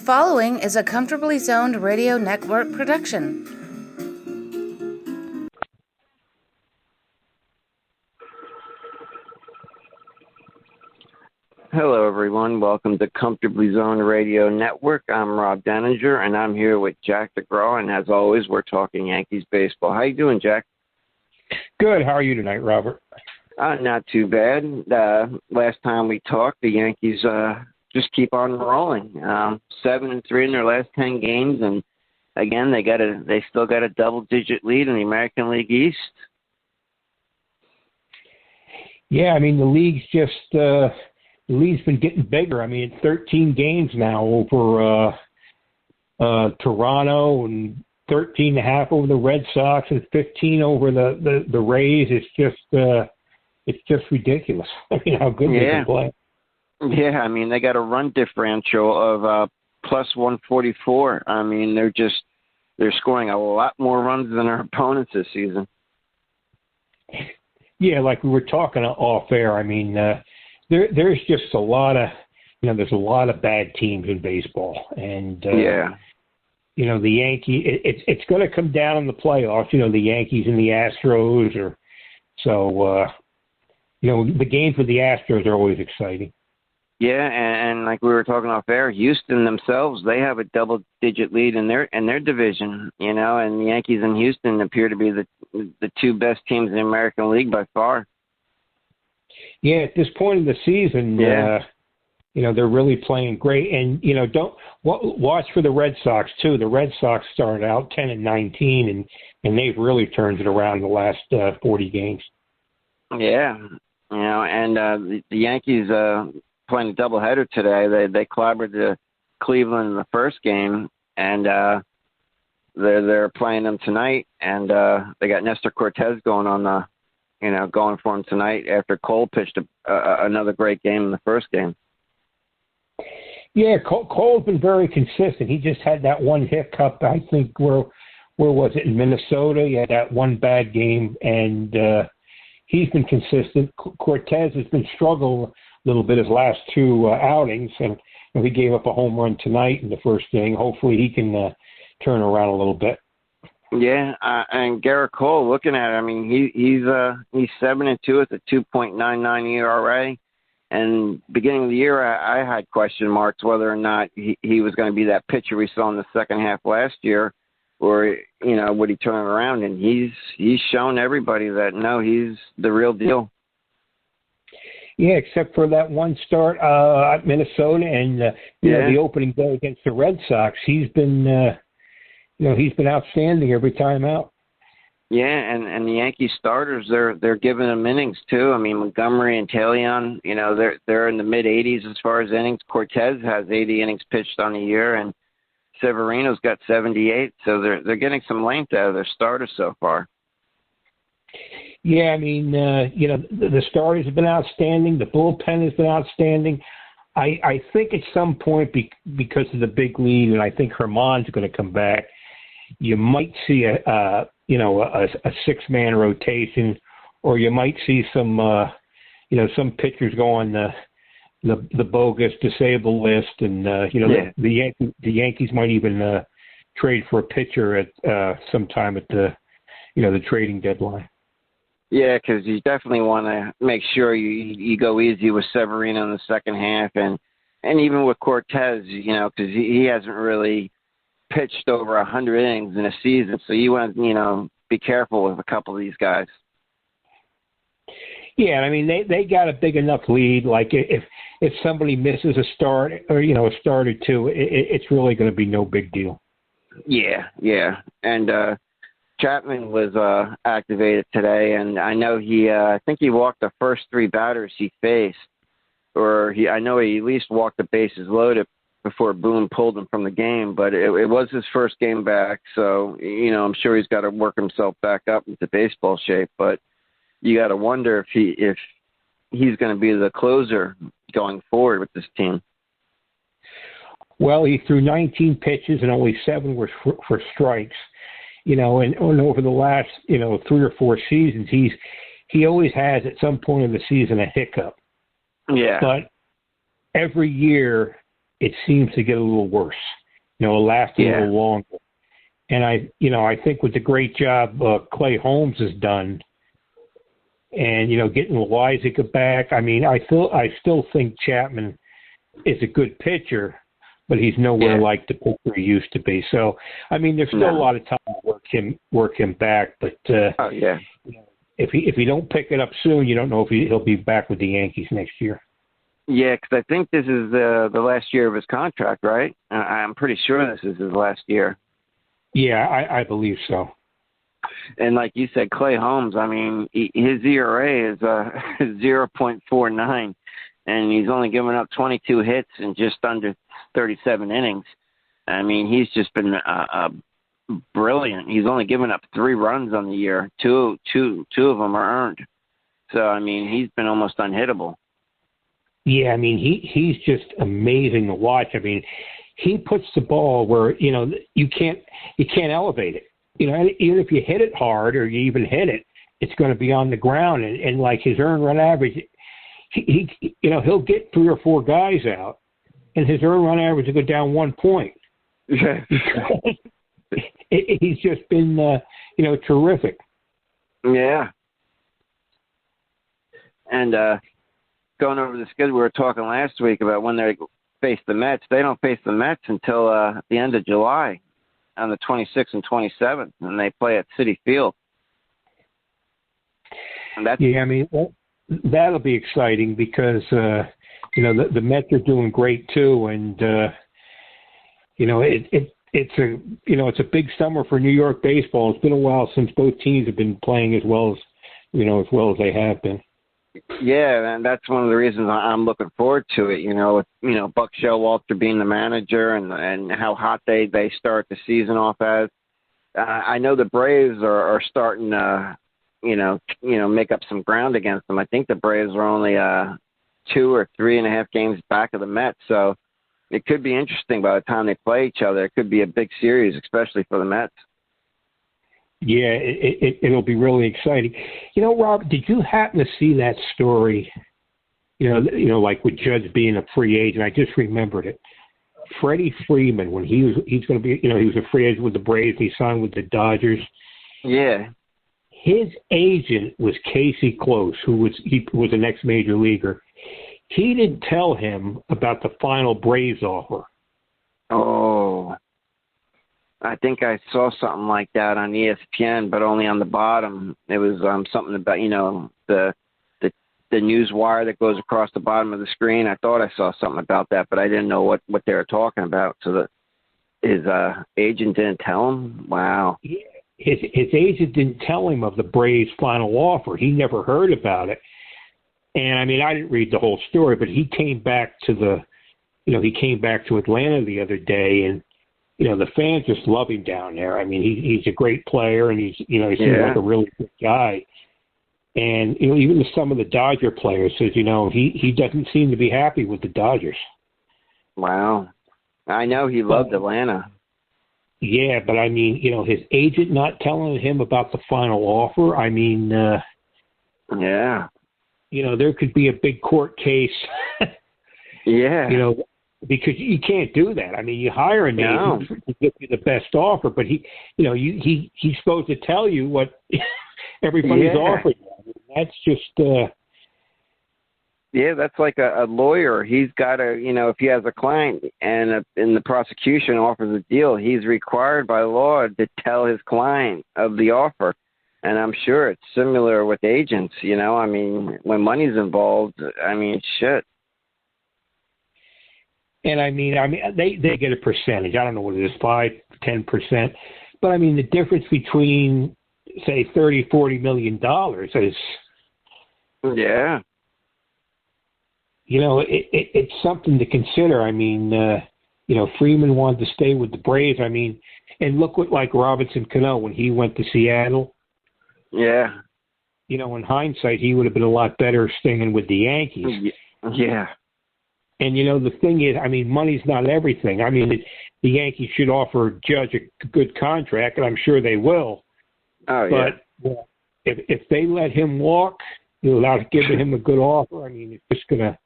following is a Comfortably Zoned Radio Network production. Hello, everyone. Welcome to Comfortably Zoned Radio Network. I'm Rob Deininger, and I'm here with Jack Degraw. And as always, we're talking Yankees baseball. How you doing, Jack? Good. How are you tonight, Robert? Not too bad. Last time we talked, the Yankees just keep on rolling. 7-3 in their last 10 games, and again, they still got a double-digit lead in the American League East. Yeah, I mean the league's the league's been getting bigger. I mean, it's 13 games now over Toronto, and 13.5 over the Red Sox, and 15 over the Rays. It's just ridiculous. I mean, how good they can play. Yeah, I mean, they got a run differential of plus 144. I mean, they're scoring a lot more runs than their opponents this season. Yeah, like we were talking off air. I mean, there's just a lot of, there's a lot of bad teams in baseball, and the Yankees. It's going to come down in the playoffs. The Yankees and the Astros, the games with the Astros are always exciting. Yeah, and like we were talking off air, Houston themselves, they have a double-digit lead in their division, and the Yankees and Houston appear to be the two best teams in the American League by far. Yeah, at this point in the season, they're really playing great, and don't watch for the Red Sox too. The Red Sox started out 10-19, and they've really turned it around the last 40 games. Yeah, and the Yankees. Playing a doubleheader today. They clobbered the Cleveland in the first game, and they're playing them tonight. And they got Nestor Cortez going for him tonight after Cole pitched another great game in the first game. Yeah, Cole's been very consistent. He just had that one hiccup. I think where was it, in Minnesota? He had that one bad game, and he's been consistent. Cortez has been struggling a little bit his last two outings, and he gave up a home run tonight in the first inning. Hopefully he can turn around a little bit. Yeah, and Gerrit Cole, looking at it, I mean, he's 7-2 with a 2.99 ERA. And beginning of the year, I had question marks whether or not he was going to be that pitcher we saw in the second half last year, or would he turn it around? And he's shown everybody that no, he's the real deal. Yeah, except for that one start at Minnesota and the opening day against the Red Sox, he's been outstanding every time out. Yeah, and the Yankee starters, they're giving them innings too. I mean, Montgomery and Taillon, they're in the mid 80s as far as innings. Cortez has 80 innings pitched on the year, and Severino's got 78. So they're getting some length out of their starters so far. Yeah, I mean, the starters have been outstanding. The bullpen has been outstanding. I think at some point, because of the big lead, and I think Herman's going to come back, you might see a 6-man rotation, or you might see some pitchers go on the bogus disabled list, and the Yankees might even trade for a pitcher at sometime at the trading deadline. Yeah, because you definitely want to make sure you go easy with Severino in the second half, and even with Cortez, because he hasn't really pitched over 100 innings in a season, so you want to be careful with a couple of these guys. Yeah, I mean they got a big enough lead. Like if somebody misses a start or a start or two, it's really going to be no big deal. Yeah, and Chapman was activated today, and I know I think he walked the first 3 batters he faced, I know he at least walked the bases loaded before Boone pulled him from the game, but it was his first game back, so I'm sure he's got to work himself back up into baseball shape. But you got to wonder if he's going to be the closer going forward with this team. Well, he threw 19 pitches and only 7 were for strikes. And over the last, 3 or 4 seasons, he always has at some point in the season a hiccup. Yeah. But every year it seems to get a little worse. last a little longer. And I think with the great job Clay Holmes has done, and getting Loizica back, I mean, I still think Chapman is a good pitcher, but he's nowhere like the pitcher he used to be. So, I mean, there's still a lot of time to work him back. But if he don't pick it up soon, you don't know if he'll be back with the Yankees next year. Yeah, because I think this is the last year of his contract, right? I'm pretty sure this is his last year. Yeah, I believe so. And like you said, Clay Holmes, I mean, his ERA is 0.49, and he's only given up 22 hits in just under 37 innings. I mean, he's just been brilliant. He's only given up 3 runs on the year. Two of them are earned. So, I mean, he's been almost unhittable. Yeah, I mean, he's just amazing to watch. I mean, he puts the ball where, you can't elevate it. Even if you hit it hard or you even hit it, it's going to be on the ground. And like his earned run average, he'll get 3 or 4 guys out, and his earned run average will go down 1 point. Yeah. He's just been, terrific. Yeah. And going over the schedule, we were talking last week about when they face the Mets. They don't face the Mets until the end of July, on the 26th and 27th, and they play at Citi Field. And I mean, that'll be exciting because, the Mets are doing great too, and, it's a big summer for New York baseball. It's been a while since both teams have been playing as well as they have been. Yeah, and that's one of the reasons I'm looking forward to it. With Buck Showalter being the manager and how hot they start the season off as. I know the Braves are starting to make up some ground against them. I think the Braves are only 2 or 3.5 games back of the Mets, so it could be interesting by the time they play each other. It could be a big series, especially for the Mets. Yeah, it'll be really exciting. Rob, did you happen to see that story? Like with Judge being a free agent. I just remembered it. Freddie Freeman, when he's going to be, he was a free agent with the Braves. He signed with the Dodgers. Yeah. His agent was Casey Close, who was the next major leaguer. He didn't tell him about the final Braves offer. Oh. I think I saw something like that on ESPN, but only on the bottom. It was something about, the news wire that goes across the bottom of the screen. I thought I saw something about that, but I didn't know what they were talking about. So his agent didn't tell him? Wow. Yeah. His agent didn't tell him of the Braves' final offer. He never heard about it. And, I mean, I didn't read the whole story, but he came back to Atlanta the other day, and the fans just love him down there. I mean, he's a great player, and he seems like a really good guy. And even some of the Dodger players says, he doesn't seem to be happy with the Dodgers. Wow, I know he loved Atlanta. Yeah, but I mean, his agent not telling him about the final offer. I mean, yeah, there could be a big court case. Yeah. Because you can't do that. I mean, you hire an agent to give you the best offer, but he's supposed to tell you what everybody's offering. That's just. Yeah, that's like a lawyer. He's got to, if he has a client and the prosecution offers a deal, he's required by law to tell his client of the offer. And I'm sure it's similar with agents. I mean, when money's involved, I mean, shit. And I mean, they get a percentage. I don't know what it is, 5-10%. But I mean, the difference between, say, $30-40 million is. Yeah. It's something to consider. I mean, Freeman wanted to stay with the Braves. I mean, and look what like Robinson Cano when he went to Seattle. Yeah. In hindsight, he would have been a lot better staying with the Yankees. Yeah. And, the thing is, I mean, money's not everything. I mean, the Yankees should offer Judge a good contract, and I'm sure they will. Oh, yeah. But if they let him walk without giving him a good offer, I mean, it's just going to,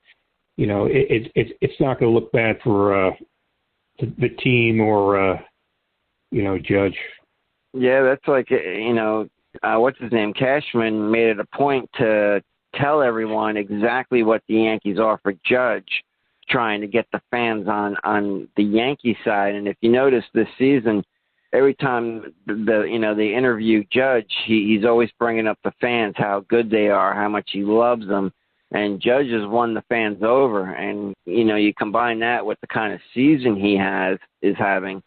it's not going to look bad for the team or Judge. Yeah, that's like what's his name? Cashman made it a point to tell everyone exactly what the Yankees offered Judge, trying to get the fans on the Yankee side. And if you notice this season, every time they interview Judge, he's always bringing up the fans, how good they are, how much he loves them. And Judge has won the fans over. And, you combine that with the kind of season he is having,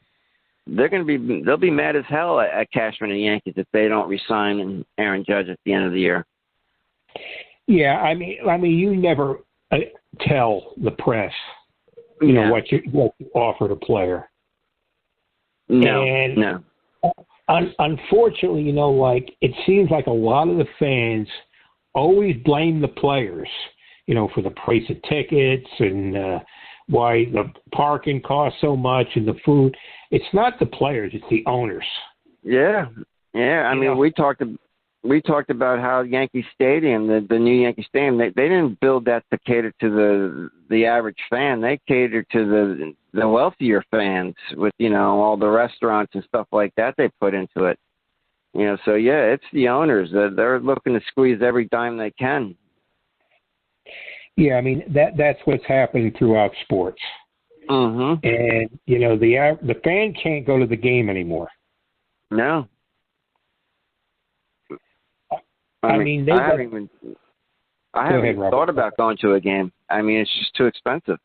they'll be mad as hell at Cashman and the Yankees if they don't re-sign Aaron Judge at the end of the year. Yeah, I mean, you never tell the press, what you offer a player. No. Unfortunately, it seems like a lot of the fans always blame the players, for the price of tickets and why the parking costs so much and the food. It's not the players; it's the owners. Yeah. I mean, we talked about how Yankee Stadium, the new Yankee Stadium, they didn't build that to cater to the average fan. They catered to the wealthier fans with all the restaurants and stuff like that they put into it. So yeah, it's the owners that they're looking to squeeze every dime they can. Yeah, I mean that's what's happening throughout sports. Mm-hmm. And the fan can't go to the game anymore. No. I mean I haven't even thought about going to a game. I mean, it's just too expensive.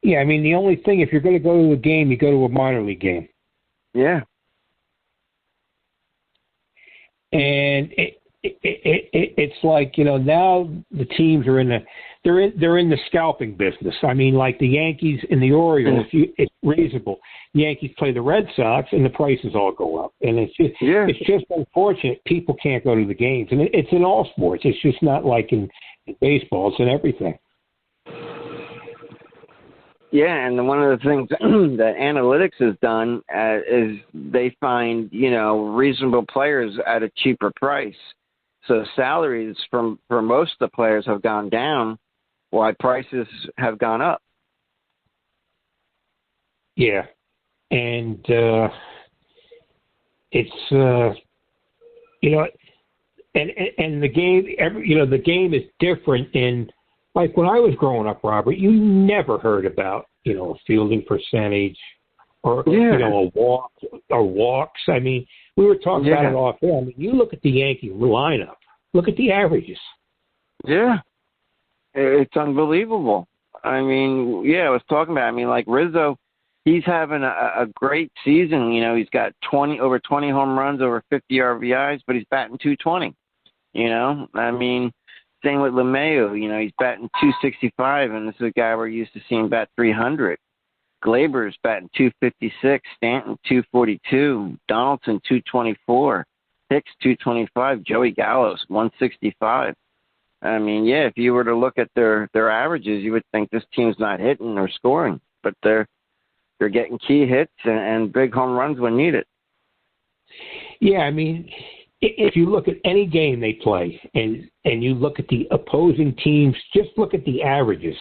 Yeah, I mean, the only thing, if you're going to go to a game, you go to a minor league game. Yeah. And it's like, now the teams are they're in the scalping business. I mean, like the Yankees and the Orioles, it's reasonable. The Yankees play the Red Sox, and the prices all go up. And it's just unfortunate people can't go to the games. And it's in all sports. It's just not like in baseball. It's in everything. Yeah, and one of the things that analytics has done is they find, reasonable players at a cheaper price. So salaries for most of the players have gone down while prices have gone up. Yeah. And it's, and the game, the game is different in, like when I was growing up, Robert, you never heard about, fielding percentage or, a walk or walks. I mean, we were talking about it off air. I mean, you look at the Yankee lineup, look at the averages. Yeah. It's unbelievable. I mean, I was talking about, like Rizzo, he's having a great season. He's got over 20 home runs, over 50 RBIs, but he's batting .220. I mean, same with LeMahieu. He's batting .265, and this is a guy we're used to seeing bat .300. Glaber's batting .256, Stanton .242, Donaldson .224, Hicks .225, Joey Gallo's .165. I mean, if you were to look at their averages, you would think this team's not hitting or scoring, but they're getting key hits and big home runs when needed. Yeah, I mean, if you look at any game they play and you look at the opposing teams, just look at the averages.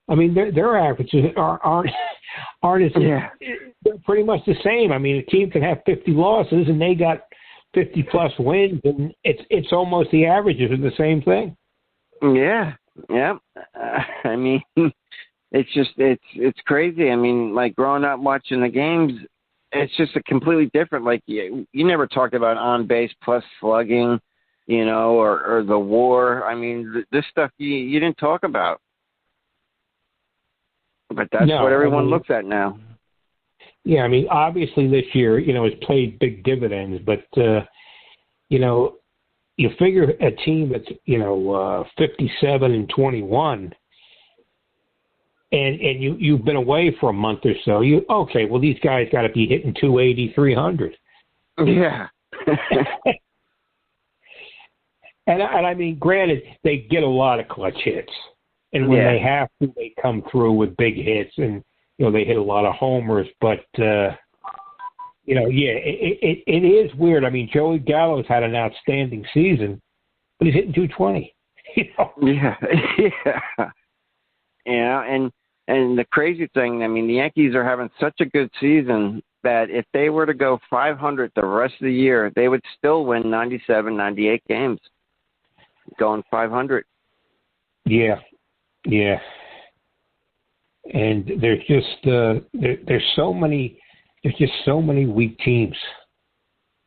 I mean, their averages aren't as they're pretty much the same. I mean, a team can have 50 losses and they got 50 plus wins, and it's almost the averages are the same thing. Yeah. I mean, it's crazy. I mean, like growing up watching the games, it's just a completely different. Like you never talked about on base plus slugging, or the WAR. I mean, this stuff you didn't talk about, but that's what everyone looks at now. Yeah, I mean, obviously this year, it's played big dividends, but you figure a team that's 57-21. And you've been away for a month or so. These guys got to be hitting 280, 300. Yeah. and I mean, granted, they get a lot of clutch hits, and when they have to, they come through with big hits, and they hit a lot of homers. But it is weird. I mean, Joey Gallo's had an outstanding season, but he's hitting 220. Yeah. Yeah, and And the crazy thing, I mean, the Yankees are having such a good season that if they were to go 500 the rest of the year, they would still win 97, 98 games, going 500. Yeah. And there's just there's just so many weak teams.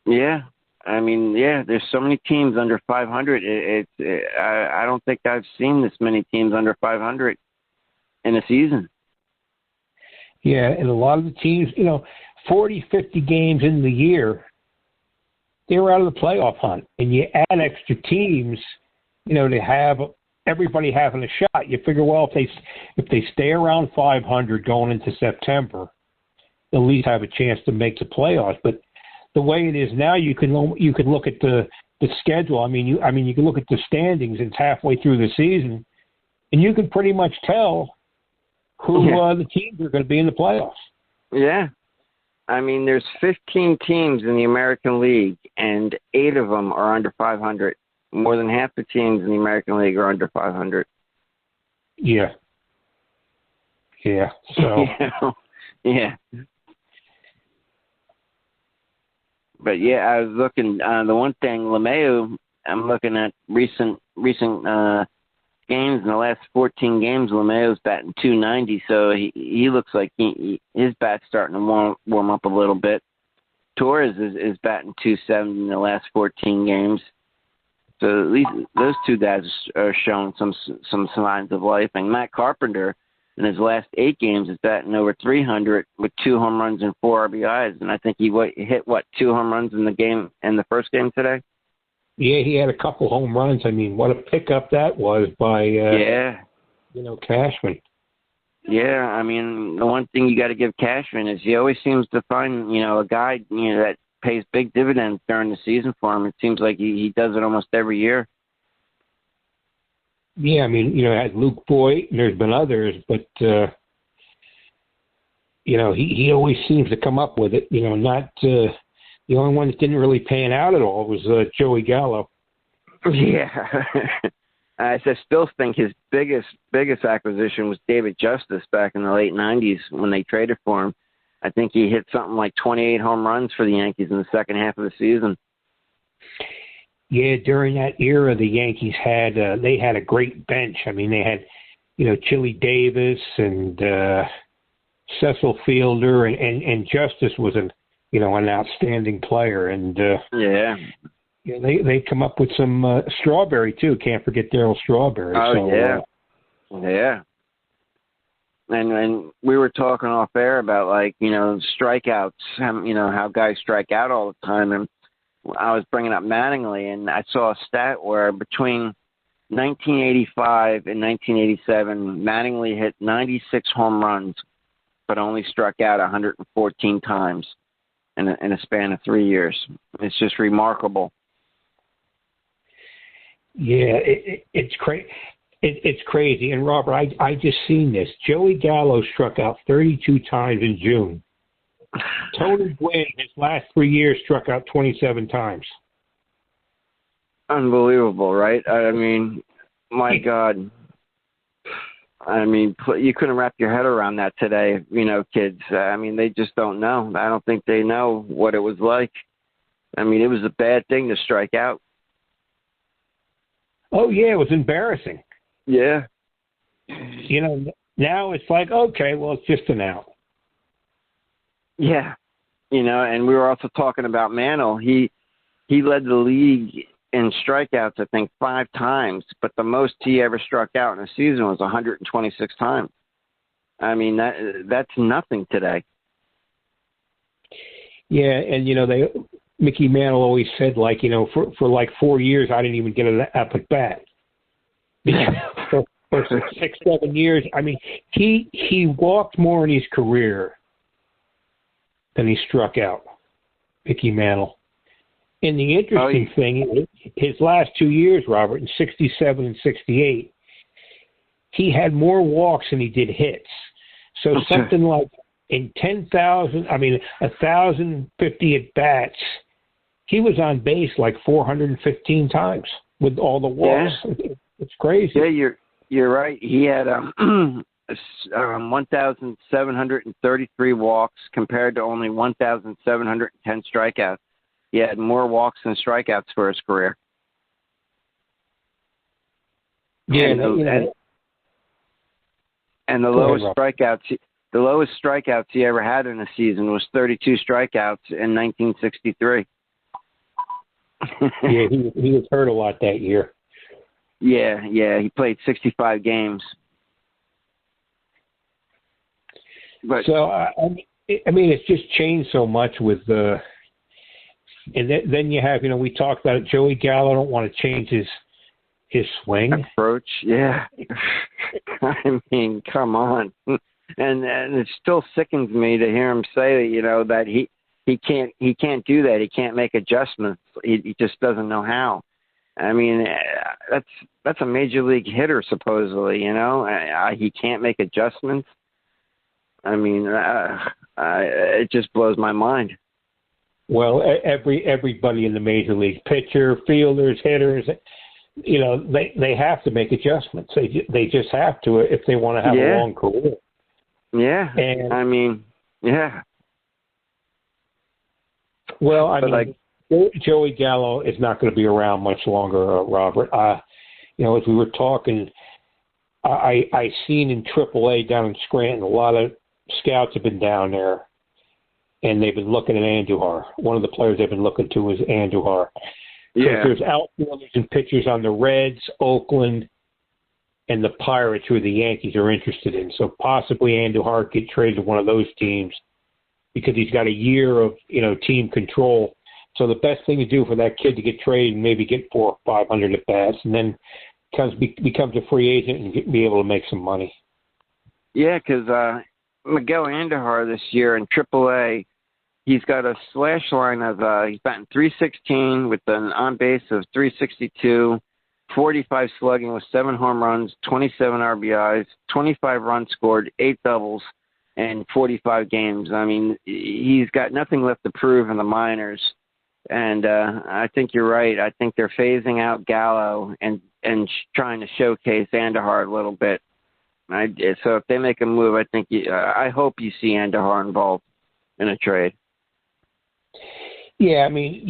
Yeah. I mean, there's so many teams under 500. I don't think I've seen this many teams under 500 in a season. Yeah, and a lot of the teams, 40, 50 games in the year, they were out of the playoff hunt. And you add extra teams, to have everybody having a shot. You figure, well, if they stay around 500 going into September, they'll at least have a chance to make the playoffs. But the way it is now, you can look at the schedule. I mean, you can look at the standings. It's halfway through the season, and you can pretty much tell who the teams are going to be in the playoffs. Yeah. I mean, there's 15 teams in the American League, and 8 of them are under 500. More than half the teams in the American League are under 500. Yeah. So. Yeah. But I was looking. The one thing, LeMahieu, I'm looking at recent games. In the last 14 games, LeMahieu's batting .290, so he looks like his bat's starting to warm up a little bit. Torres is batting .270 in the last 14 games, so at least those two guys are showing some signs of life. And Matt Carpenter, in his last 8 games, is batting over .300 with 2 home runs and 4 RBIs, and I think he hit 2 home runs in the first game today. Yeah, he had a couple home runs. I mean, what a pickup that was by Cashman. Yeah, I mean, the one thing you got to give Cashman is he always seems to find a guy that pays big dividends during the season for him. It seems like he does it almost every year. Yeah, I mean, had Luke Boyd, and there's been others, but he always seems to come up with it. Not. The only one that didn't really pan out at all was Joey Gallo. Yeah. I still think his biggest acquisition was David Justice back in the late 90s when they traded for him. I think he hit something like 28 home runs for the Yankees in the second half of the season. Yeah, during that era, the Yankees had a great bench. I mean, they had, Chili Davis and Cecil Fielder, and Justice was an outstanding player, and they come up with some Strawberry too. Can't forget Darryl Strawberry. Oh yeah. And we were talking off air about strikeouts. How guys strike out all the time, and I was bringing up Mattingly, and I saw a stat where between 1985 and 1987, Mattingly hit 96 home runs, but only struck out 114 times. In a span of 3 years. It's just remarkable. Yeah, it's crazy. It's crazy. And Robert, I just seen this. Joey Gallo struck out 32 times in June. Tony Gwynn, his last 3 years, struck out 27 times. Unbelievable, right? I mean, my God. I mean, you couldn't wrap your head around that today, kids. I mean, they just don't know. I don't think they know what it was like. I mean, it was a bad thing to strike out. Oh, yeah, it was embarrassing. Yeah. Now it's like, okay, well, it's just an out. Yeah. And we were also talking about Mantle. He led the league in strikeouts, I think, 5 times, but the most he ever struck out in a season was 126 times. I mean, that's nothing today. Yeah, and Mickey Mantle always said, for like 4 years, I didn't even get an up at bat. for 6, 7 years, I mean, he walked more in his career than he struck out. Mickey Mantle. And the interesting thing, his last 2 years, Robert, in 67 and 68, he had more walks than he did hits. So something like in 1,050 at-bats, he was on base like 415 times with all the walks. Yeah. It's crazy. Yeah, you're right. He had 1,733 walks compared to only 1,710 strikeouts. He had more walks than strikeouts for his career. Yeah, and the lowest strikeouts he ever had in a season was 32 strikeouts in 1963. Yeah, he was hurt a lot that year. Yeah, he played 65 games. But so I mean, it's just changed so much with the. And then you have, we talked about it. Joey Gallo don't want to change his swing approach. Yeah, I mean, come on, and it still sickens me to hear him say, that he can't do that. He can't make adjustments. He just doesn't know how. I mean, that's a major league hitter supposedly. He can't make adjustments. I mean, it just blows my mind. Well, everybody in the major league, pitcher, fielders, hitters, they have to make adjustments. They just have to if they want to have a long career. Yeah, and I mean, yeah. Well, I mean, Joey Gallo is not going to be around much longer, Robert. As we were talking, I seen in AAA down in Scranton, a lot of scouts have been down there, and they've been looking at Andujar. One of the players they've been looking to is Andujar. Yeah. So there's outfielders and pitchers on the Reds, Oakland, and the Pirates who the Yankees are interested in. So possibly Andujar get traded to one of those teams because he's got a year of, team control. So the best thing to do for that kid to get traded and maybe get 400 or 500 at bats, and then becomes a free agent and be able to make some money. Yeah, because Miguel Andujar this year in AAA, he's got a slash line of he's batting .316 with an on base of .362, 45 slugging with 7 home runs, 27 RBIs, 25 runs scored, 8 doubles, and 45 games. I mean, he's got nothing left to prove in the minors. And I think you're right. I think they're phasing out Gallo and trying to showcase Andujar a little bit. So if they make a move, I think I hope you see Andujar involved in a trade. Yeah, I mean,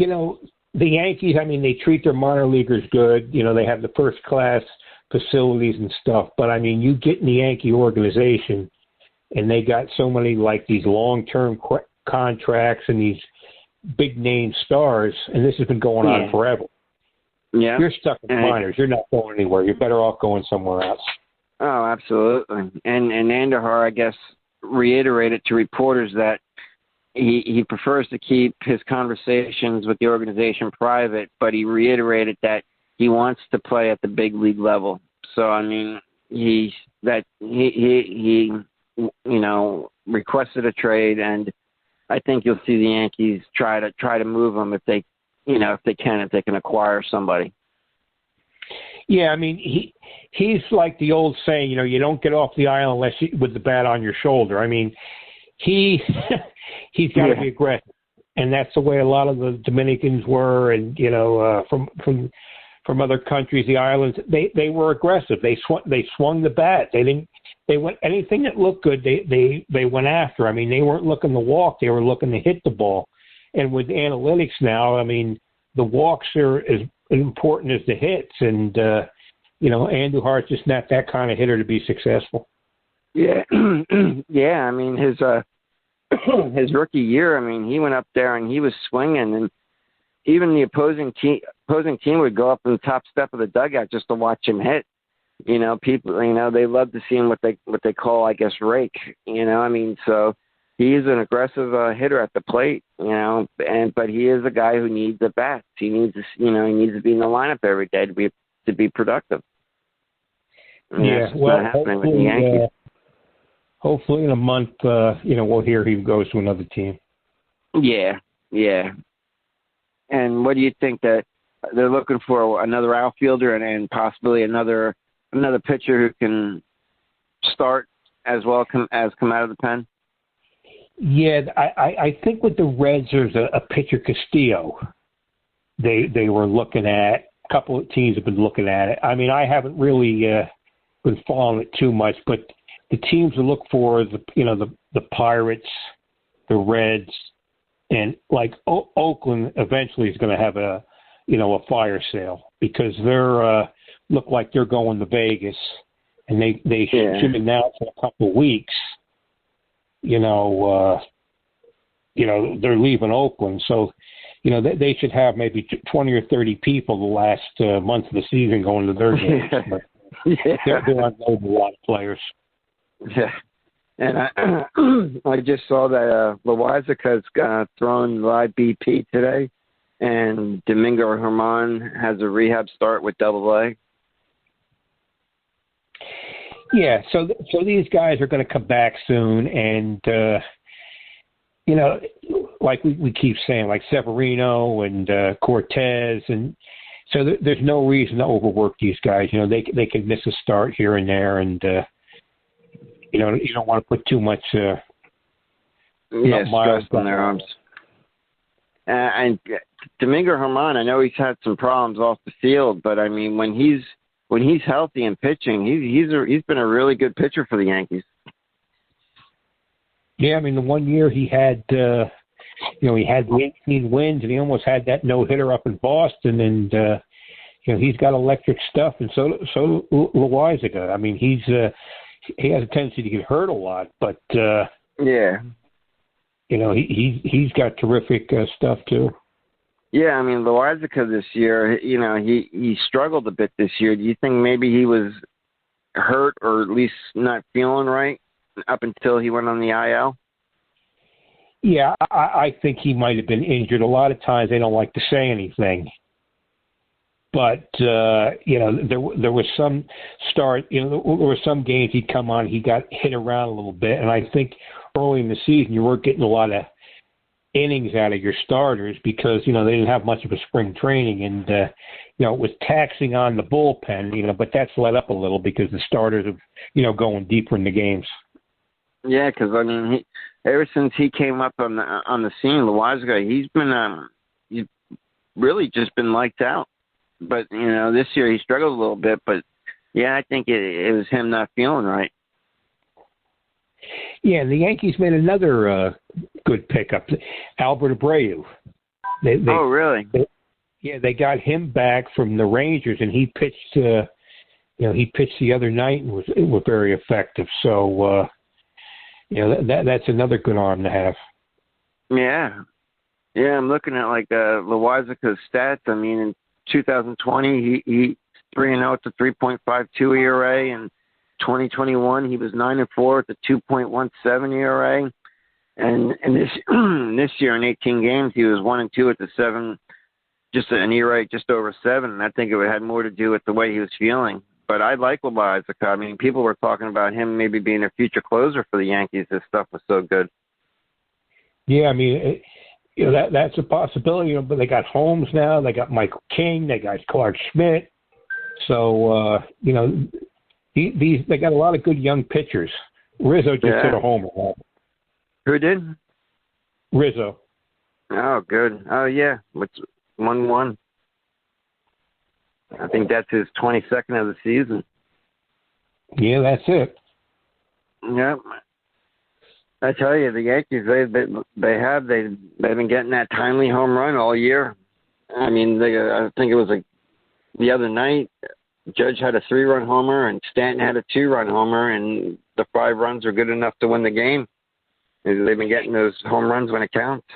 the Yankees, they treat their minor leaguers good. They have the first-class facilities and stuff. But, you get in the Yankee organization, and they got so many, these long-term contracts and these big-name stars, and this has been going on forever. Yeah. You're stuck in the minors. You're not going anywhere. You're better off going somewhere else. Oh, absolutely. And Andujar, I guess, reiterated to reporters that he prefers to keep his conversations with the organization private, but he reiterated that he wants to play at the big league level. So, he requested a trade, and I think you'll see the Yankees try to move him if they can acquire somebody. Yeah, he's like the old saying, you don't get off the island with the bat on your shoulder. He's got to be aggressive, and that's the way a lot of the Dominicans were, and from other countries, the islands, they were aggressive. They swung the bat. They went anything that looked good. They went after. They weren't looking to walk. They were looking to hit the ball. And with analytics now, the walks are as important as the hits. And Andujar's just not that kind of hitter to be successful. Yeah, yeah. His rookie year, he went up there and he was swinging, and even the opposing team would go up to the top step of the dugout just to watch him hit. People, they love to see him what they call, I guess, rake. So he's an aggressive hitter at the plate. But he is a guy who needs at bats. He needs to be in the lineup every day to be productive. That's not happening with the Yankees. Hopefully in a month, we'll hear he goes to another team. Yeah. And what do you think that they're looking for? Another outfielder and possibly another pitcher who can start as well as come out of the pen? Yeah, I think with the Reds, there's a pitcher, Castillo. They were looking at. A couple of teams have been looking at it. I haven't really been following it too much, but the teams to look for are the Pirates, the Reds, and like Oakland eventually is going to have a fire sale because they're look like they're going to Vegas, and they should announce in a couple of weeks. They're leaving Oakland, so they should have maybe 20 or 30 people the last month of the season going to their games. But they're unloading a lot of players. Yeah, and I just saw that Loizaca's thrown live BP today, and Domingo Herman has a rehab start with Double-A. Yeah, so these guys are going to come back soon, and like we keep saying, like Severino and Cortez, and so there's no reason to overwork these guys. They can miss a start here and there, and you don't want to put too much stress on their arms. And Domingo Herman, I know he's had some problems off the field, but I mean when he's healthy and pitching, he's been a really good pitcher for the Yankees. Yeah, I mean the one year he had he had the 18 wins and he almost had that no hitter up in Boston, and he's got electric stuff, and so Loizaga. I mean he has a tendency to get hurt a lot, but he's got terrific stuff too. Yeah, I mean, Loizaga this year, he struggled a bit this year. Do you think maybe he was hurt or at least not feeling right up until he went on the IL? Yeah, I think he might have been injured. A lot of times they don't like to say anything. But, there was some start, there were some games he'd come on, he got hit around a little bit. And I think early in the season you weren't getting a lot of innings out of your starters because, they didn't have much of a spring training. And, it was taxing on the bullpen, but that's let up a little because the starters have, going deeper in the games. Yeah, because, I mean, ever since he came up on the scene, Loizaga, he's really just been lights out. But, this year he struggled a little bit. But, yeah, I think it was him not feeling right. Yeah, and the Yankees made another good pickup, Albert Abreu. Oh, really? They got him back from the Rangers, and he pitched. He pitched the other night and was very effective. So, that's another good arm to have. Yeah, I'm looking at Loizaka's stats. I mean, in 2020, he 3-0 with a 3.52 ERA, and 2021 he was 9-4 with a 2.17 ERA, and this year in 18 games he was 1-2 with the 7, just an ERA just over 7. And I think it had more to do with the way he was feeling. But I like Loizaga. I mean, people were talking about him maybe being a future closer for the Yankees. His stuff was so good. Yeah, I mean, that's a possibility. But they got Holmes now. They got Michael King. They got Clark Schmidt. So they got a lot of good young pitchers. Rizzo just hit a homer. Who did? Rizzo. Oh, good. Oh, yeah. It's 1-1. I think that's his 22nd of the season. Yeah, that's it. Yep. I tell you, the Yankees, they've been getting that timely home run all year. I mean, I think it was the other night, Judge had a 3-run homer and Stanton had a 2-run homer, and the 5 runs are good enough to win the game. They've been getting those home runs when it counts.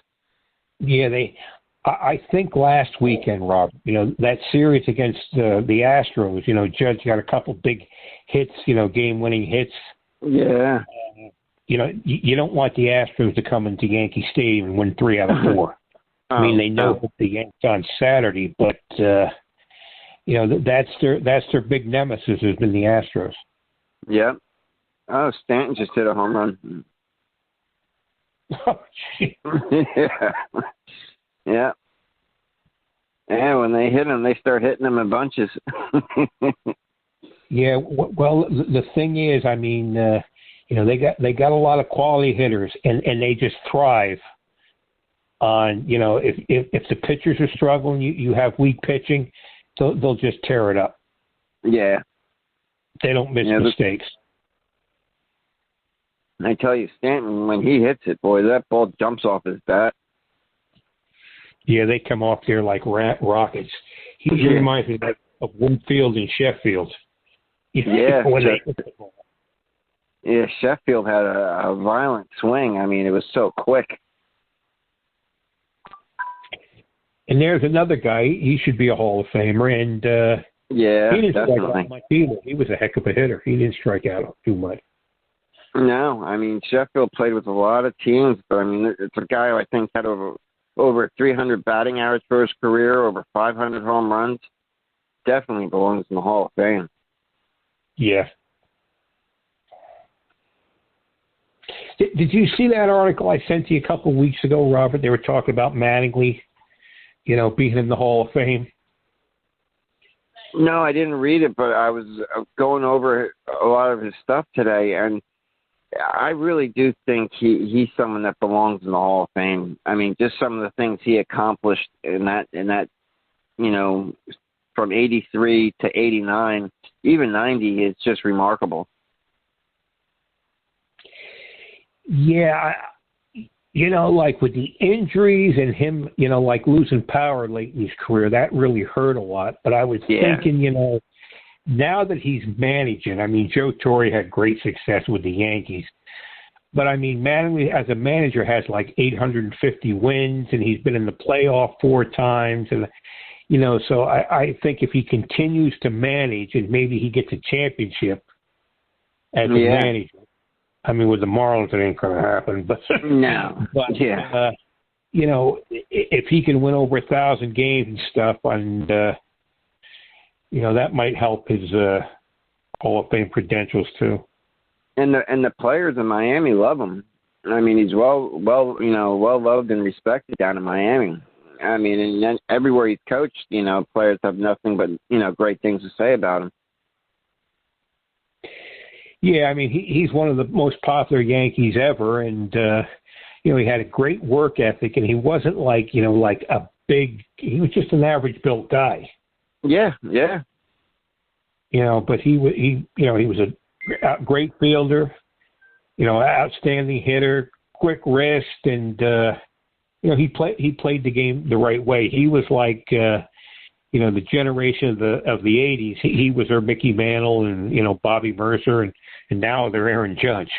Yeah, I think last weekend, Rob, that series against the Astros, Judge got a couple big hits, game-winning hits. Yeah. You don't want the Astros to come into Yankee Stadium and win 3 out of 4. I mean, they know that the Yankees on Saturday, but that's their big nemesis has been the Astros. Yep. Oh, Stanton just hit a home run. Oh, gee. Yeah. And when they hit them, they start hitting them in bunches. Yeah. Well, the thing is, I mean, they got a lot of quality hitters, and they just thrive on, if the pitchers are struggling, you have weak pitching, they'll just tear it up. Yeah. They don't miss mistakes. I tell you, Stanton, when he hits it, boy, that ball jumps off his bat. Yeah, they come off there like rockets. He reminds me of Winfield and Sheffield. Yeah. When they hit the ball. Yeah, Sheffield had a violent swing. I mean, it was so quick. And there's another guy. He should be a Hall of Famer. And yeah, he didn't definitely. strike out much either. He was a heck of a hitter. He didn't strike out too much. No, I mean, Sheffield played with a lot of teams, but I mean, it's a guy who I think had over 300 batting average for his career, over 500 home runs. Definitely belongs in the Hall of Fame. Yeah. Did you see that article I sent you a couple of weeks ago, Robert? They were talking about Mattingly, being in the Hall of Fame. No, I didn't read it, but I was going over a lot of his stuff today, and I really do think he's someone that belongs in the Hall of Fame. I mean, just some of the things he accomplished in that from 83 to 89, even 90 is just remarkable. Yeah, like with the injuries and him, like losing power late in his career, that really hurt a lot. But I was thinking, now that he's managing, I mean, Joe Torre had great success with the Yankees. But, I mean, Mattingly as a manager has like 850 wins, and he's been in the playoff 4 times. And, so I think if he continues to manage and maybe he gets a championship as a manager, I mean, with the Marlins, it ain't going to happen. But no. But, if he can win over 1,000 games and stuff, and, that might help his Hall of Fame credentials, too. And the players in Miami love him. I mean, he's well loved and respected down in Miami. I mean, and then everywhere he's coached, players have nothing but, great things to say about him. Yeah, I mean, he's one of the most popular Yankees ever, and he had a great work ethic, and he wasn't like he was just an average built guy. Yeah. But he was a great fielder, outstanding hitter, quick wrist, and he played the game the right way. He was like the generation of the 80s. He was their Mickey Mantle and Bobby Mercer, and now they're Aaron Judge.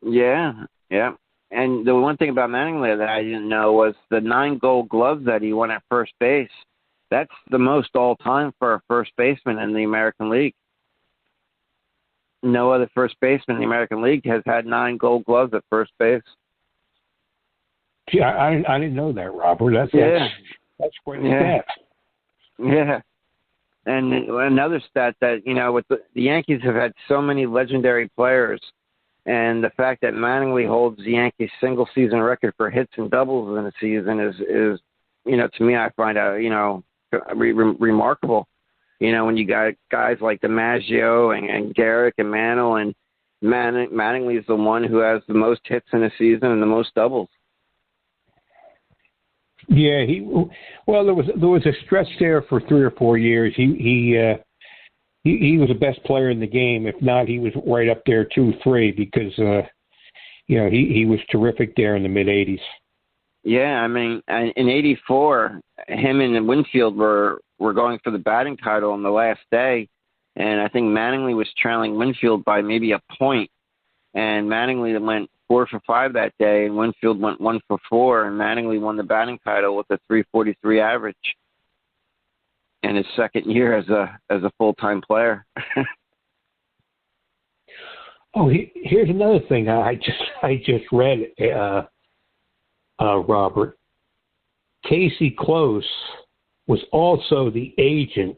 Yeah. And the one thing about Mattingly that I didn't know was the 9 Gold Gloves that he won at first base. That's the most all time for a first baseman in the American League. No other first baseman in the American League has had 9 Gold Gloves at first base. Gee, I didn't know that, Robert. That's quite a stat. Yeah. And another stat that, with the Yankees have had so many legendary players, and the fact that Mattingly holds the Yankees single season record for hits and doubles in a season is to me, I find out, remarkable. When you got guys like DiMaggio and Gerrit and Mantle, and Mattingly is the one who has the most hits in a season and the most doubles. Yeah, there was a stretch there for 3 or 4 years. He was the best player in the game. If not, he was right up there 2-3 because he was terrific there in the mid '80s. Yeah, I mean, in '84, him and Winfield were going for the batting title on the last day, and I think Mattingly was trailing Winfield by maybe a point, and Mattingly went 4 for 5 that day, and Winfield went 1 for 4, and Mattingly won the batting title with a .343 average in his second year as a full-time player. Here's another thing I just read, Robert. Casey Close was also the agent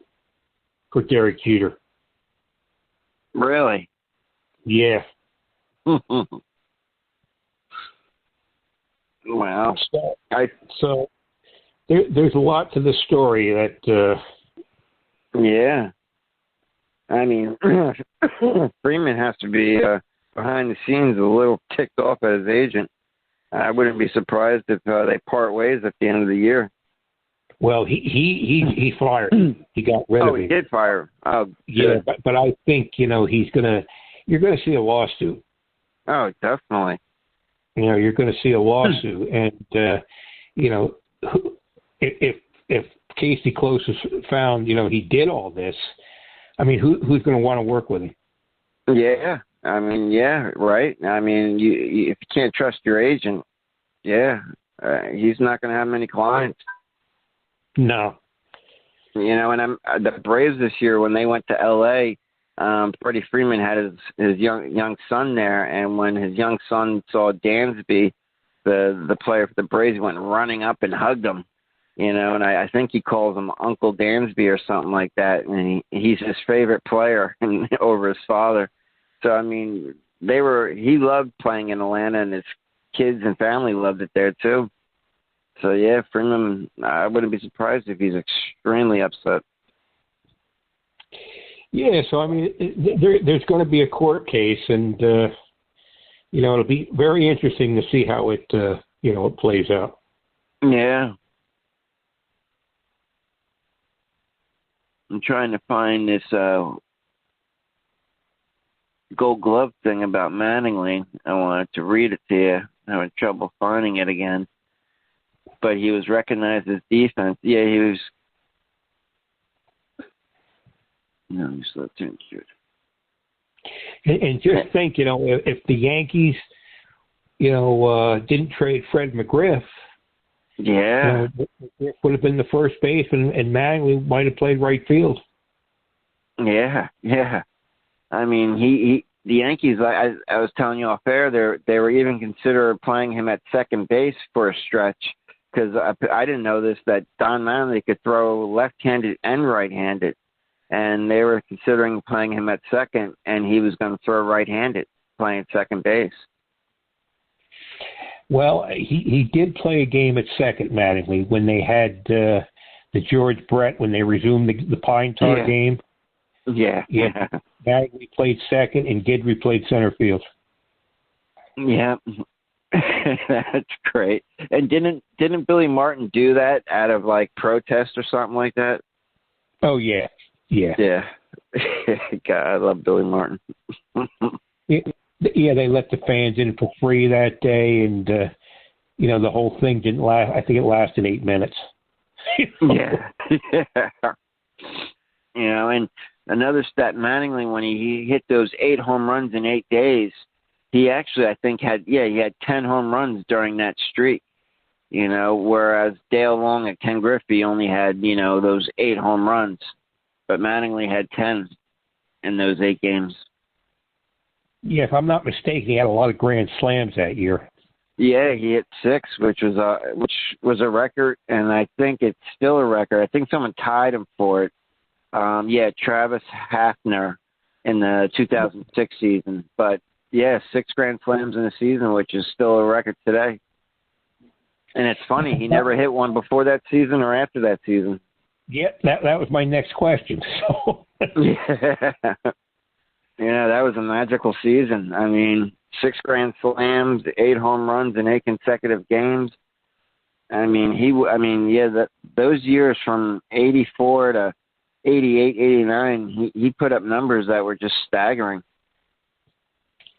for Derek Jeter. Really? Yeah. Wow. So there's a lot to the story that. Yeah. I mean, Freeman has to be behind the scenes a little ticked off at his agent. I wouldn't be surprised if they part ways at the end of the year. Well, he fired him. He got rid of him. Oh, he did fire him. Oh, yeah, but I think you're gonna see a lawsuit. Oh, definitely. You're going to see a lawsuit, and if Casey Close is found, he did all this. I mean, who's going to want to work with him? Yeah, I mean, yeah, right. I mean, you if you can't trust your agent, yeah, he's not going to have many clients. No. And the Braves this year when they went to L.A., Freddie Freeman had his young son there, and when his young son saw Dansby, the player for the Braves, he went running up and hugged him. And I think he calls him Uncle Dansby or something like that, and he's his favorite player over his father. So I mean, he loved playing in Atlanta, and his kids and family loved it there too. So yeah, Freeman, I wouldn't be surprised if he's extremely upset. Yeah, so I mean, there's going to be a court case, and it'll be very interesting to see how it it plays out. Yeah. I'm trying to find this Gold Glove thing about Mattingly. I wanted to read it to you. I'm having trouble finding it again. But he was recognized as defense. Yeah, he was. No, he's not too good. And just think, if the Yankees, didn't trade Fred McGriff, yeah, McGriff would have been the first baseman, and Mattingly might have played right field. Yeah. I mean, the Yankees. I was telling you off air, they were even considering playing him at second base for a stretch because I didn't know this, that Don Mattingly could throw left-handed and right-handed, and they were considering playing him at second, and he was going to throw right-handed, playing second base. Well, he did play a game at second, Mattingly, when they had the George Brett, when they resumed the Pine Tar game. Yeah. Mattingly played second, and Guidry played center field. Yeah. That's great. And didn't Billy Martin do that out of protest or something like that? Oh yeah. God, I love Billy Martin. Yeah, they let the fans in for free that day, and the whole thing didn't last. I think it lasted 8 minutes. Yeah. And another stat, Mattingly, when he hit those 8 home runs in 8 days, he actually, I think, had 10 home runs during that streak. Whereas Dale Long and Ken Griffey only had, those 8 home runs. But Mattingly had 10 in those 8 games. Yeah, if I'm not mistaken, he had a lot of grand slams that year. Yeah, he hit 6, which was a record, and I think it's still a record. I think someone tied him for it. Travis Hafner in the 2006 season. But, 6 grand slams in a season, which is still a record today. And it's funny, he never hit one before that season or after that season. Yeah, that was my next question. So. Yeah, that was a magical season. I mean, 6 grand slams, 8 home runs in 8 consecutive games. I mean, those years from 84 to 88, 89, he put up numbers that were just staggering.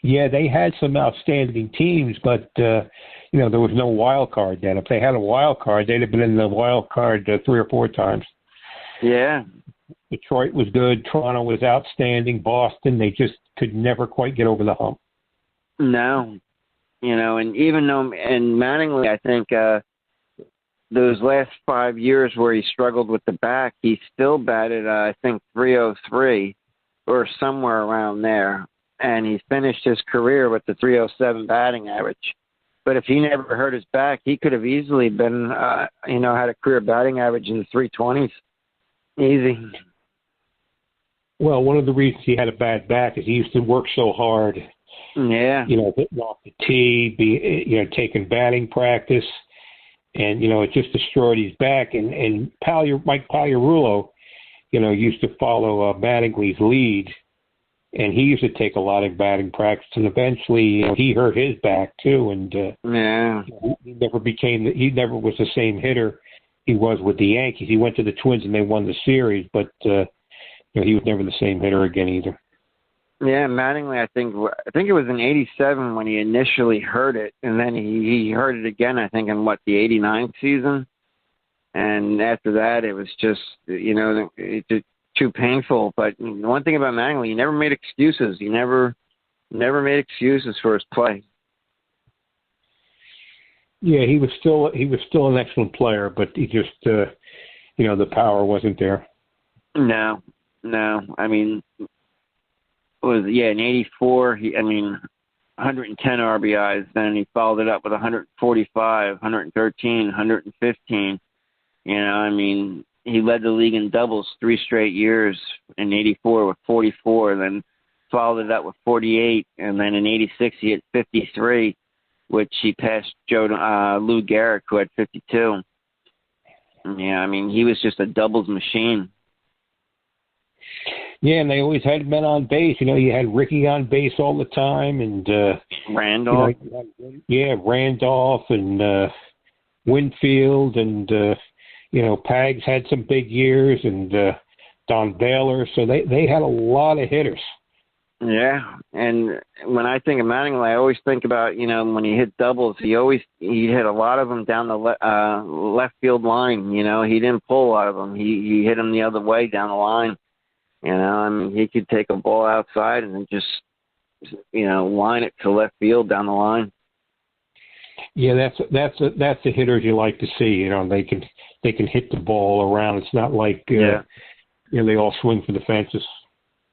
Yeah, they had some outstanding teams, but, there was no wild card then. If they had a wild card, they'd have been in the wild card 3 or 4 times. Yeah. Detroit was good. Toronto was outstanding. Boston, they just could never quite get over the hump. No. And even though, and Mattingly, I think those last 5 years where he struggled with the back, he still batted, I think, .303 or somewhere around there. And he finished his career with the .307 batting average. But if he never hurt his back, he could have easily been, had a career batting average in the 320s. Easy. Well, one of the reasons he had a bad back is he used to work so hard. Yeah. Hitting off the tee, taking batting practice, and it just destroyed his back. And Mike Pagliarulo, used to follow Mattingly's lead, and he used to take a lot of batting practice. And eventually, he hurt his back too, and he never was the same hitter he was with the Yankees. He went to the Twins and they won the series, but he was never the same hitter again either. Yeah, Mattingly, I think it was in '87 when he initially heard it, and then he heard it again, I think, in the '89 season. And after that, it was just, it's just too painful. But one thing about Mattingly, he never made excuses. He never made excuses for his play. Yeah, he was still an excellent player, but he just, the power wasn't there. No. I mean, in '84, 110 RBIs. Then he followed it up with 145, 113, 115. He led the league in doubles 3 straight years in '84 with 44, then followed it up with 48, and then in '86 he hit 53, which he passed Lou Gehrig, who had 52. Yeah, he was just a doubles machine. Yeah, and they always had men on base. You had Ricky on base all the time, and Randolph. Randolph and Winfield, and Pags had some big years, and Don Baylor. So they had a lot of hitters. Yeah, and when I think of Mattingly, I always think about when he hit doubles, he hit a lot of them down the left field line. He didn't pull a lot of them. He hit them the other way down the line. He could take a ball outside and then just line it to left field down the line. Yeah, that's the hitters you like to see. They can hit the ball around. It's not like they all swing for the fences.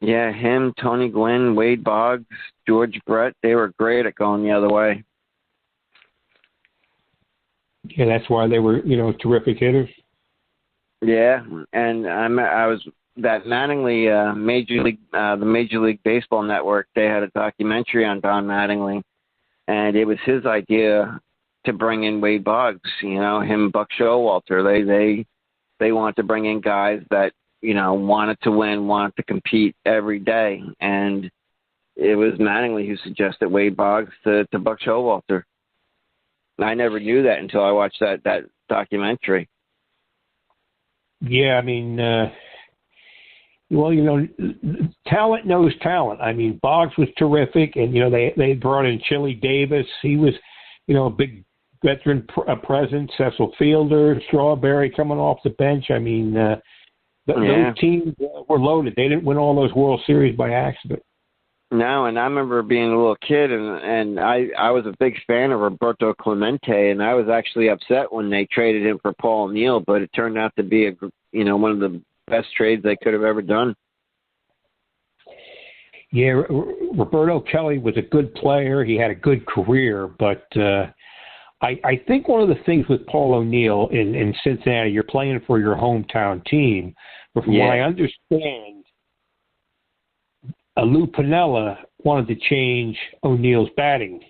Yeah, him, Tony Gwynn, Wade Boggs, George Brett, they were great at going the other way. Yeah, that's why they were, terrific hitters. Yeah, and I was that Mattingly the Major League Baseball Network. They had a documentary on Don Mattingly, and it was his idea to bring in Wade Boggs. Him, Buck Showalter. They wanted to bring in guys that wanted to win, wanted to compete every day, and it was Mattingly who suggested Wade Boggs to Buck Showalter. I never knew that until I watched that documentary. Yeah, talent knows talent. Boggs was terrific, and they brought in Chili Davis. He was, a big veteran presence. Cecil Fielder, Strawberry coming off the bench. Those teams were loaded. They didn't win all those World Series by accident. No, and I remember being a little kid, and I was a big fan of Roberto Clemente, and I was actually upset when they traded him for Paul O'Neill, but it turned out to be one of the best trades they could have ever done. Yeah, Roberto Kelly was a good player. He had a good career, but I think one of the things with Paul O'Neill in Cincinnati, you're playing for your hometown team, but from what I understand, Lou Piniella wanted to change O'Neill's batting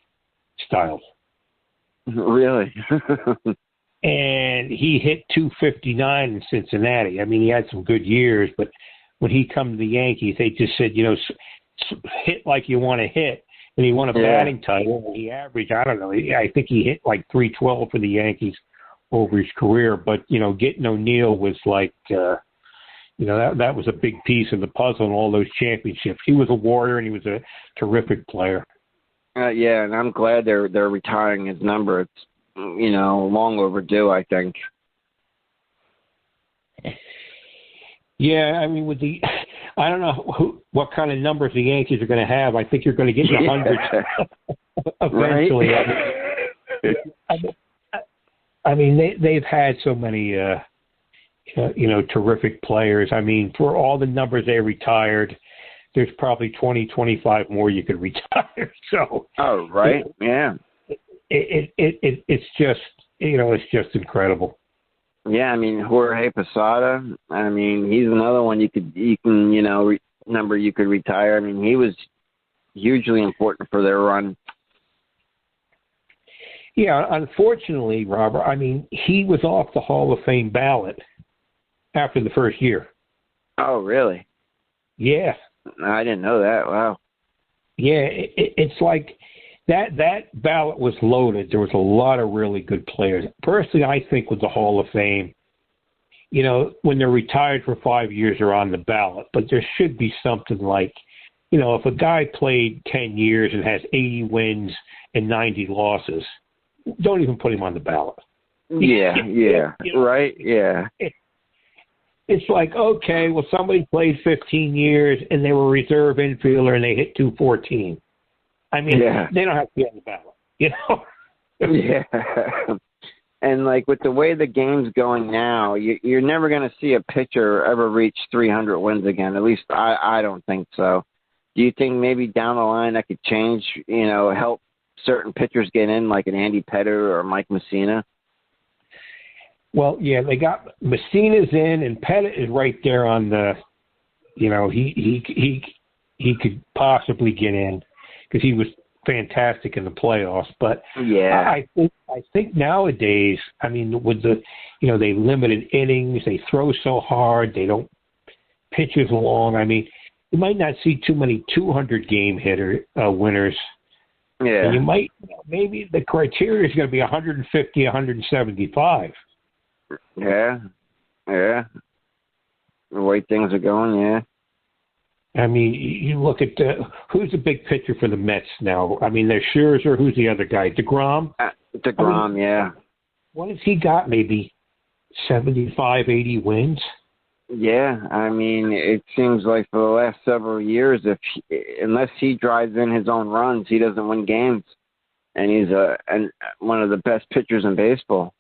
style. Really? And he hit .259 in Cincinnati. He had some good years, but when he come to the Yankees, they just said, hit like you want to hit. And he won a batting title, and he averaged, I don't know, I think he hit like .312 for the Yankees over his career. But, getting O'Neill was like, that was a big piece of the puzzle in all those championships. He was a warrior, and he was a terrific player. Yeah, and I'm glad they're retiring his number. It's, long overdue, I think. Yeah, I don't know what kind of numbers the Yankees are going to have. I think you're going to get the hundreds eventually. Right? They've had so many, terrific players. For all the numbers they retired, there's probably 20, 25 more you could retire. So. Oh, right. Yeah. It's just, it's just incredible. Yeah, Jorge Posada. He's another one number you could retire. He was hugely important for their run. Yeah, unfortunately, Robert, he was off the Hall of Fame ballot after the first year. Oh, really? Yeah. I didn't know that. Wow. Yeah, it's like that ballot was loaded. There was a lot of really good players. Personally, I think with the Hall of Fame, when they're retired for 5 years, they're on the ballot. But there should be something like if a guy played 10 years and has 80 wins and 90 losses, don't even put him on the ballot. Yeah, right, yeah. It's like, okay, well, somebody played 15 years and they were a reserve infielder and they hit 214. I mean, they don't have to be on the ballot, Yeah. And, like, with the way the game's going now, you're never going to see a pitcher ever reach 300 wins again. At least I don't think so. Do you think maybe down the line that could change, help certain pitchers get in, like an Andy Pettitte or Mike Messina? Well, yeah, they got Messina's in, and Pettitte is right there on the, he could possibly get in because he was fantastic in the playoffs. But I think nowadays, I mean, with the, they limited innings, they throw so hard, they don't pitch as long. I mean, you might not see too many 200 game winners. Yeah. And you might, maybe the criteria is going to be 150, 175. Yeah. The way things are going, yeah. I mean, you look at who's the big pitcher for the Mets now? I mean, there's Scherzer. Who's the other guy? DeGrom? DeGrom, yeah. What has he got? Maybe 75, 80 wins? Yeah, I mean, it seems like for the last several years, unless he drives in his own runs, he doesn't win games. And he's one of the best pitchers in baseball.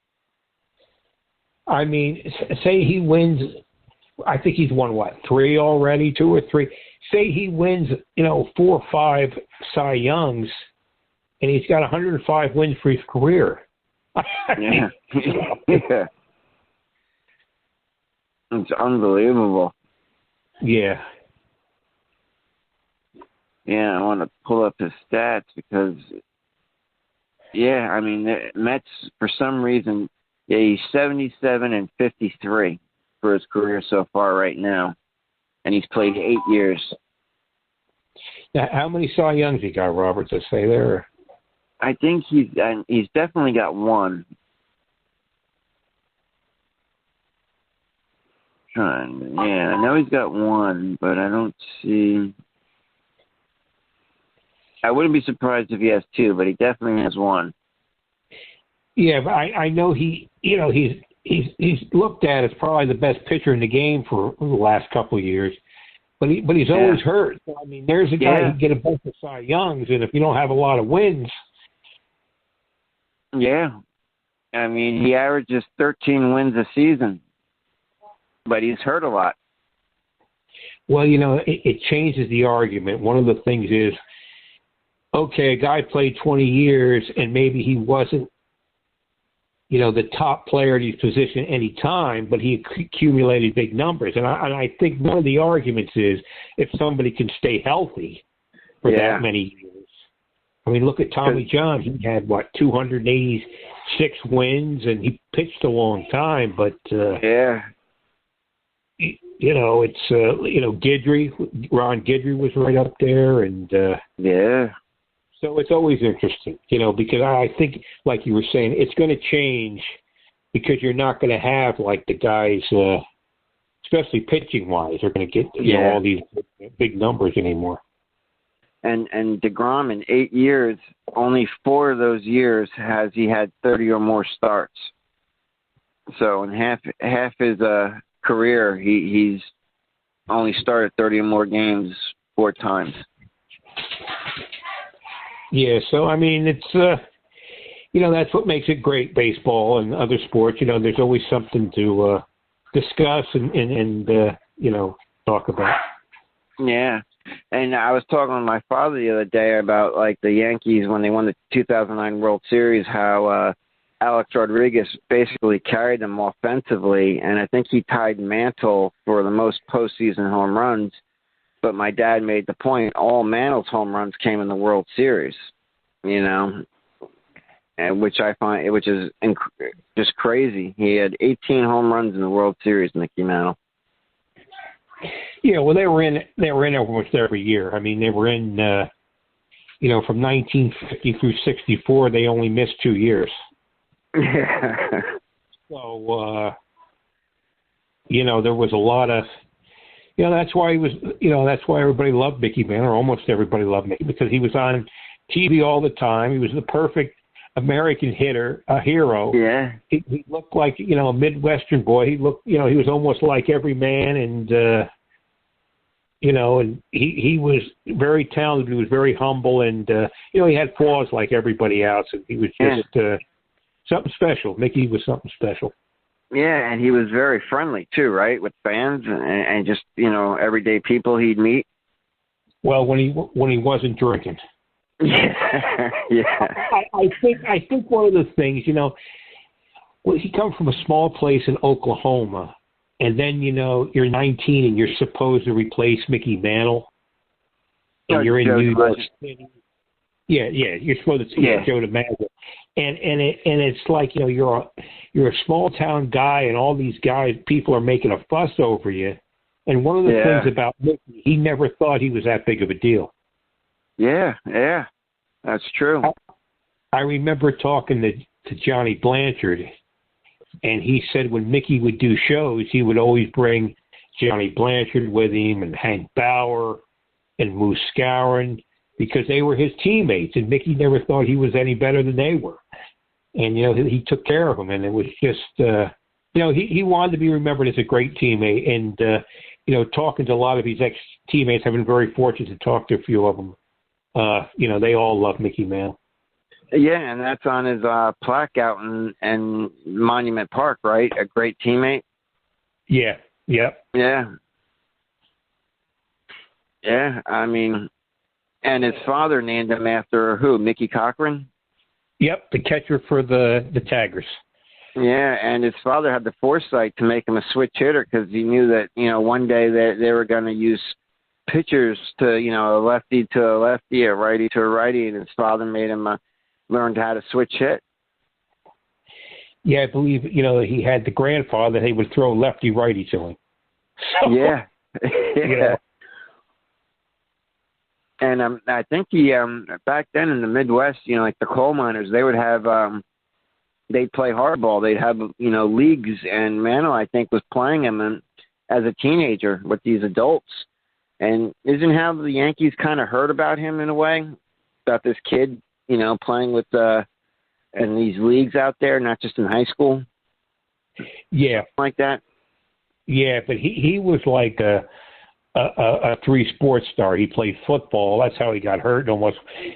I mean, say he wins, I think he's won, 3 already, 2 or 3. Say he wins, 4 or 5 Cy Youngs, and he's got 105 wins for his career. Yeah. Yeah. It's unbelievable. Yeah. Yeah, I want to pull up his stats because, I mean, the Mets, for some reason, he's 77 and 53 for his career so far right now, and he's played 8 years. Now, how many Cy Youngs he got, Robert, to say there? I think he's definitely got one. I know he's got one, but I don't see. I wouldn't be surprised if he has 2, but he definitely has one. Yeah, but I know he's looked at as probably the best pitcher in the game for the last couple of years, but he's always hurt. So, I mean, there's a guy who can get a bunch of Cy Youngs, and if you don't have a lot of wins. Yeah, I mean, he averages 13 wins a season, but he's hurt a lot. Well, it changes the argument. One of the things is, okay, a guy played 20 years, and maybe he wasn't, the top player at his position any time, but he accumulated big numbers. And I think one of the arguments is if somebody can stay healthy for that many years. I mean, look at Tommy John. He had, 286 wins, and he pitched a long time, but it's Guidry. Ron Guidry was right up there, and so it's always interesting, because I think, like you were saying, it's going to change because you're not going to have like the guys, especially pitching wise, are going to get all these big numbers anymore. And DeGrom in 8 years, only 4 of those years has he had 30 or more starts. So in half his career, he's only started 30 or more games 4 times. Yeah, so I mean, it's that's what makes it great, baseball and other sports. There's always something to discuss and talk about. Yeah, and I was talking with my father the other day about like the Yankees when they won the 2009 World Series, how Alex Rodriguez basically carried them offensively, and I think he tied Mantle for the most postseason home runs. But my dad made the point, all Mantle's home runs came in the World Series, and which is just crazy. He had 18 home runs in the World Series, Mickey Mantle. Yeah, well, they were in almost every year. I mean, they were in, from 1950 through 64, they only missed 2 years. Yeah. So, there was a lot of, That's why he was. That's why everybody loved Mickey Mantle, or almost everybody loved Mickey, because he was on TV all the time. He was the perfect American hitter, a hero. Yeah. He looked like a Midwestern boy. He looked, he was almost like every man, and and he was very talented. He was very humble, and he had flaws like everybody else. And he was just something special. Mickey was something special. Yeah, and he was very friendly too, right, with fans and just everyday people he'd meet. Well, when he wasn't drinking. Yeah, yeah. I think one of the things, he comes from a small place in Oklahoma, and then you're 19 and you're supposed to replace Mickey Mantle, and you're in New York City. Yeah, you're supposed to Joe DiMaggio, and it's like you're a small town guy, and all these people are making a fuss over you. And one of the things about Mickey, he never thought he was that big of a deal. Yeah, that's true. I remember talking to Johnny Blanchard, and he said when Mickey would do shows, he would always bring Johnny Blanchard with him, and Hank Bauer, and Moose Skowron, because they were his teammates, and Mickey never thought he was any better than they were. And, he took care of them, and it was just, he wanted to be remembered as a great teammate, and, talking to a lot of his ex-teammates, I've been very fortunate to talk to a few of them. They all love Mickey Mantle. Yeah, and that's on his plaque out in Monument Park, right? A great teammate. Yeah. Yep. Yeah. Yeah. I mean, and his father named him after who? Mickey Cochran. Yep, the catcher for the Tigers. Yeah, and his father had the foresight to make him a switch hitter because he knew that one day they were going to use pitchers to a lefty to a lefty, a righty to a righty, and his father made him learn how to switch hit. Yeah, I believe he had the grandfather. He would throw lefty righty to him. So, yeah. And I think he back then in the Midwest, like the coal miners, they would have they'd play hardball. They'd have leagues, and Mantle I think was playing them as a teenager with these adults. And isn't how the Yankees kind of heard about him in a way, about this kid, playing with in these leagues out there, not just in high school. Yeah, like that. Yeah, but he was like a three sports star. He played football. That's how he got hurt.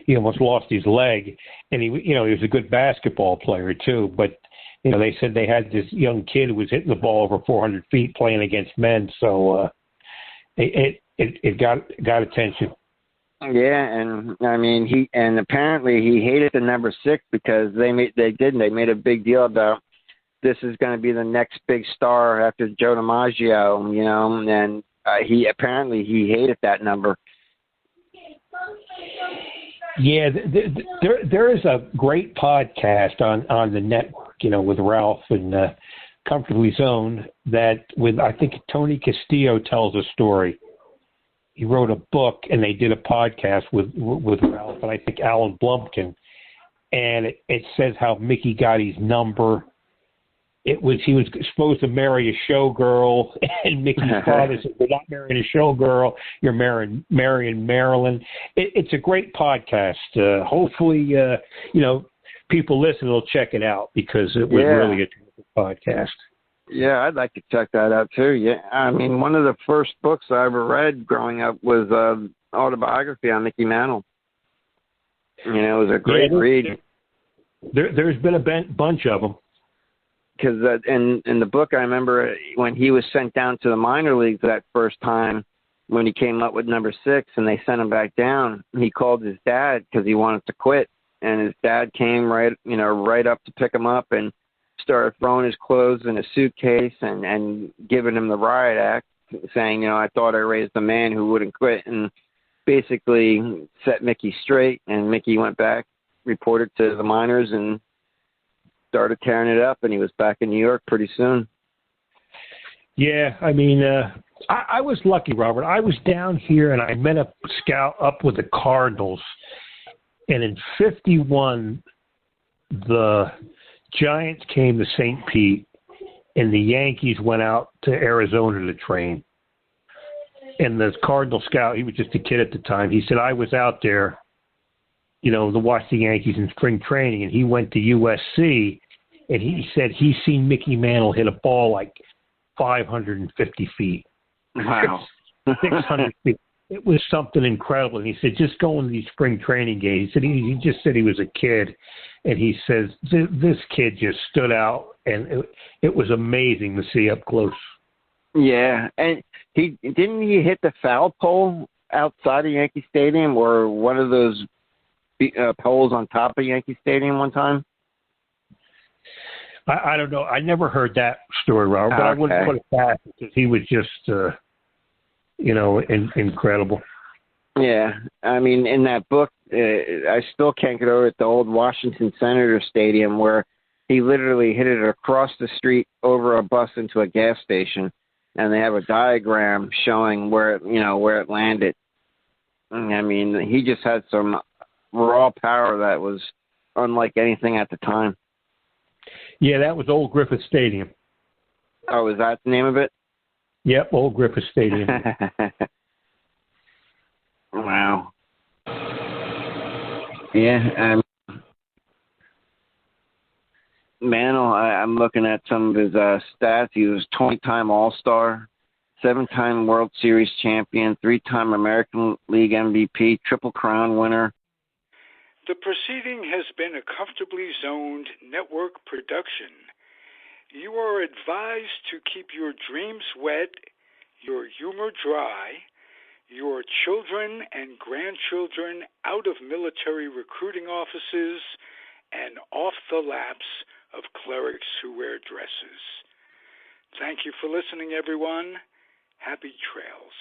He almost lost his leg. And he was a good basketball player too. But they said they had this young kid who was hitting the ball over 400 feet playing against men. So it got attention. Yeah, and I mean apparently he hated the number 6 because they made a big deal about this is going to be the next big star after Joe DiMaggio, and he hated that number. Yeah, there is a great podcast on the network, with Ralph and Comfortably Zoned that I think Tony Castillo tells a story. He wrote a book and they did a podcast with Ralph and I think Alan Blumpkin, and it says how Mickey got his number. He was supposed to marry a showgirl, and Mickey's father said, "You're not marrying a showgirl. You're marrying Marilyn." It's a great podcast. Hopefully, people listen will check it out because it was really a terrific podcast. Yeah, I'd like to check that out too. Yeah, I mean, one of the first books I ever read growing up was autobiography on Mickey Mantle. It was a great read. There's been a bunch of them. Because in the book, I remember when he was sent down to the minor leagues that first time, when he came up with number 6 and they sent him back down, he called his dad because he wanted to quit. And his dad came right up to pick him up and started throwing his clothes in a suitcase and giving him the riot act, saying, I thought I raised a man who wouldn't quit, and basically set Mickey straight. And Mickey went back, reported to the minors, and started tearing it up, and he was back in New York pretty soon. Yeah, I mean, I was lucky, Robert. I was down here, and I met a scout up with the Cardinals, and in 1951, the Giants came to St. Pete, and the Yankees went out to Arizona to train. And the Cardinal scout, he was just a kid at the time. He said, I was out there, to watch the Yankees in spring training, and he went to USC, and he said he seen Mickey Mantle hit a ball like 550 feet. Wow. 600 feet. It was something incredible. And he said, just going to these spring training games. He said he just said he was a kid, and he says this kid just stood out, and it was amazing to see up close. Yeah, and he hit the foul pole outside of Yankee Stadium, or one of those poles on top of Yankee Stadium one time? I don't know. I never heard that story, Robert, but I wouldn't put it past because he was just, incredible. Yeah, I mean, in that book, I still can't get over it, the old Washington Senator Stadium, where he literally hit it across the street over a bus into a gas station, and they have a diagram showing where it landed. I mean, he just had some raw power that was unlike anything at the time. Yeah, that was Old Griffith Stadium. Oh, is that the name of it? Yep, Old Griffith Stadium. Wow. Yeah, Mantle, I'm looking at some of his stats. He was 20-time All-Star, 7-time World Series champion, 3-time American League MVP, Triple Crown winner. The proceeding has been a comfortably zoned network production. You are advised to keep your dreams wet, your humor dry, your children and grandchildren out of military recruiting offices and off the laps of clerics who wear dresses. Thank you for listening, everyone. Happy trails.